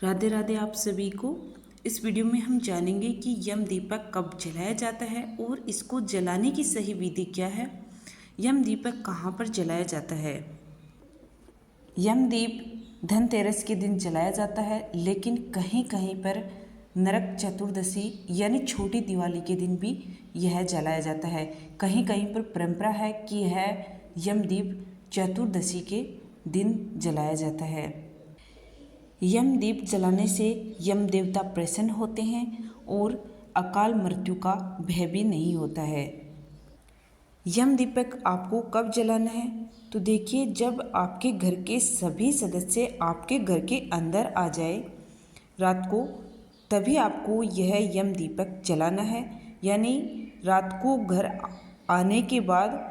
राधे राधे आप सभी को। इस वीडियो में हम जानेंगे कि यम दीपक कब जलाया जाता है और इसको जलाने की सही विधि क्या है। यम दीपक कहाँ पर जलाया जाता है। यम दीप धनतेरस के दिन जलाया जाता है, लेकिन कहीं कहीं पर नरक चतुर्दशी यानी छोटी दिवाली के दिन भी यह जलाया जाता है। कहीं कहीं पर परंपरा है कि यह यम दीप चतुर्दशी के दिन जलाया जाता है। यम दीप जलाने से यम देवता प्रसन्न होते हैं और अकाल मृत्यु का भय भी नहीं होता है। यम दीपक आपको कब जलाना है, तो देखिए, जब आपके घर के सभी सदस्य आपके घर के अंदर आ जाए रात को, तभी आपको यह यम दीपक जलाना है। यानी रात को घर आने के बाद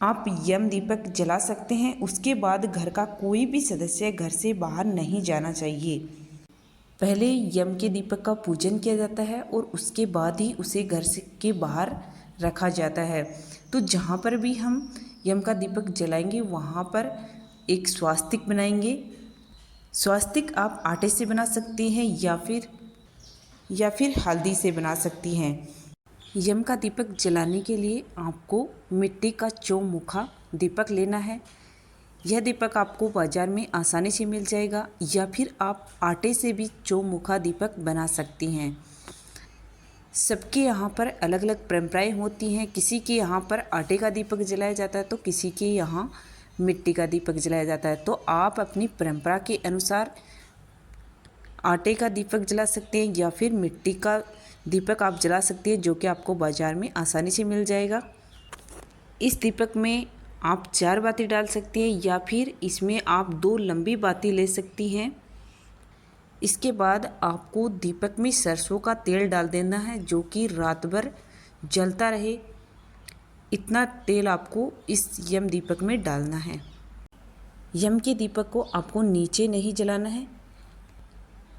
आप यम दीपक जला सकते हैं। उसके बाद घर का कोई भी सदस्य घर से बाहर नहीं जाना चाहिए। पहले यम के दीपक का पूजन किया जाता है और उसके बाद ही उसे घर से के बाहर रखा जाता है। तो जहाँ पर भी हम यम का दीपक जलाएंगे वहाँ पर एक स्वास्तिक बनाएंगे। स्वास्तिक आप आटे से बना सकती हैं या फिर हल्दी से बना सकती हैं। यम का दीपक जलाने के लिए आपको मिट्टी का चौमुखा दीपक लेना है। यह दीपक आपको बाज़ार में आसानी से मिल जाएगा, या फिर आप आटे से भी चौमुखा दीपक बना सकती हैं। सबके यहाँ पर अलग अलग परंपराएं होती हैं। किसी के यहाँ पर आटे का दीपक जलाया जाता है तो किसी के यहाँ मिट्टी का दीपक जलाया जाता है। तो आप अपनी परंपरा के अनुसार आटे का दीपक जला सकते हैं या फिर मिट्टी का दीपक आप जला सकते हैं, जो कि आपको बाज़ार में आसानी से मिल जाएगा। इस दीपक में आप 4 बाती डाल सकती हैं या फिर इसमें आप 2 लंबी बाती ले सकती हैं। इसके बाद आपको दीपक में सरसों का तेल डाल देना है, जो कि रात भर जलता रहे। इतना तेल आपको इस यम दीपक में डालना है। यम के दीपक को आपको नीचे नहीं जलाना है।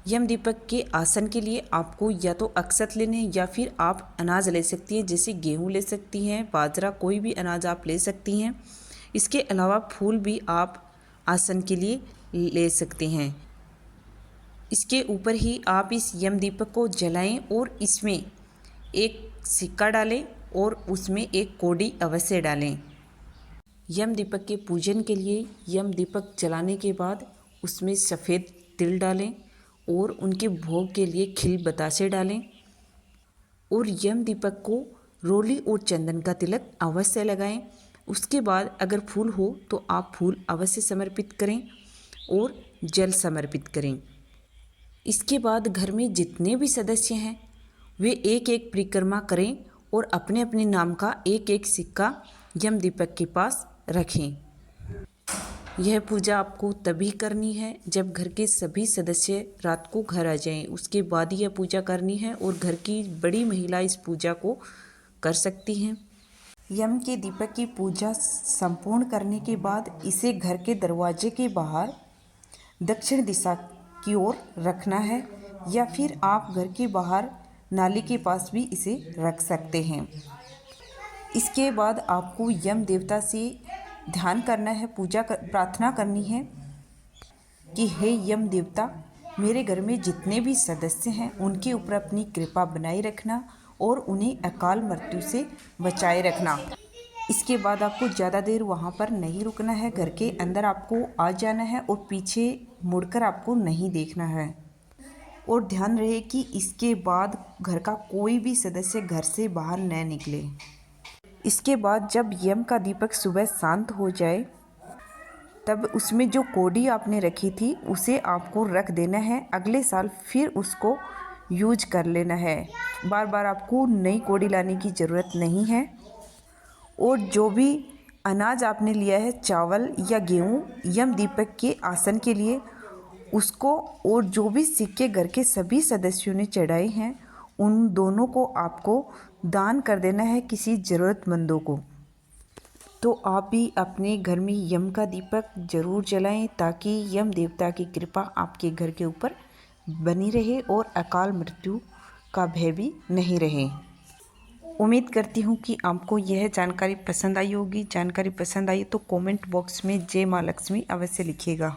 यम दीपक के आसन के लिए आपको या तो अक्षत लेने हैं या फिर आप अनाज ले सकती हैं, जैसे गेहूँ ले सकती हैं, बाजरा, कोई भी अनाज आप ले सकती हैं। इसके अलावा फूल भी आप आसन के लिए ले सकते हैं। इसके ऊपर ही आप इस यम दीपक को जलाएं और इसमें एक सिक्का डालें और उसमें एक कौड़ी अवश्य डालें। यम दीपक के पूजन के लिए यम दीपक जलाने के बाद उसमें सफ़ेद तिल डालें और उनके भोग के लिए खिल बतासे डालें और यम दीपक को रोली और चंदन का तिलक अवश्य लगाएं। उसके बाद अगर फूल हो तो आप फूल अवश्य समर्पित करें और जल समर्पित करें। इसके बाद घर में जितने भी सदस्य हैं वे एक एक परिक्रमा करें और अपने अपने नाम का एक एक सिक्का यम दीपक के पास रखें। यह पूजा आपको तभी करनी है जब घर के सभी सदस्य रात को घर आ जाएं। उसके बाद ही यह पूजा करनी है और घर की बड़ी महिला इस पूजा को कर सकती हैं। यम के दीपक की पूजा संपूर्ण करने के बाद इसे घर के दरवाजे के बाहर दक्षिण दिशा की ओर रखना है, या फिर आप घर के बाहर नाली के पास भी इसे रख सकते हैं। इसके बाद आपको यम देवता से ध्यान करना है, प्रार्थना करनी है कि हे यम देवता, मेरे घर में जितने भी सदस्य हैं उनके ऊपर अपनी कृपा बनाए रखना और उन्हें अकाल मृत्यु से बचाए रखना। इसके बाद आपको ज़्यादा देर वहाँ पर नहीं रुकना है। घर के अंदर आपको आ जाना है और पीछे मुड़कर आपको नहीं देखना है। और ध्यान रहे कि इसके बाद घर का कोई भी सदस्य घर से बाहर न निकले। इसके बाद जब यम का दीपक सुबह शांत हो जाए तब उसमें जो कौड़ी आपने रखी थी उसे आपको रख देना है। अगले साल फिर उसको यूज कर लेना है। बार बार आपको नई कौड़ी लाने की ज़रूरत नहीं है। और जो भी अनाज आपने लिया है, चावल या गेहूँ, यम दीपक के आसन के लिए उसको, और जो भी सिक्के घर के सभी सदस्यों ने चढ़ाए हैं उन दोनों को आपको दान कर देना है किसी ज़रूरतमंदों को। तो आप भी अपने घर में यम का दीपक ज़रूर जलाएं ताकि यम देवता की कृपा आपके घर के ऊपर बनी रहे और अकाल मृत्यु का भय भी नहीं रहे। उम्मीद करती हूँ कि आपको यह जानकारी पसंद आई होगी। जानकारी पसंद आई तो कमेंट बॉक्स में जय माँ लक्ष्मी अवश्य लिखिएगा।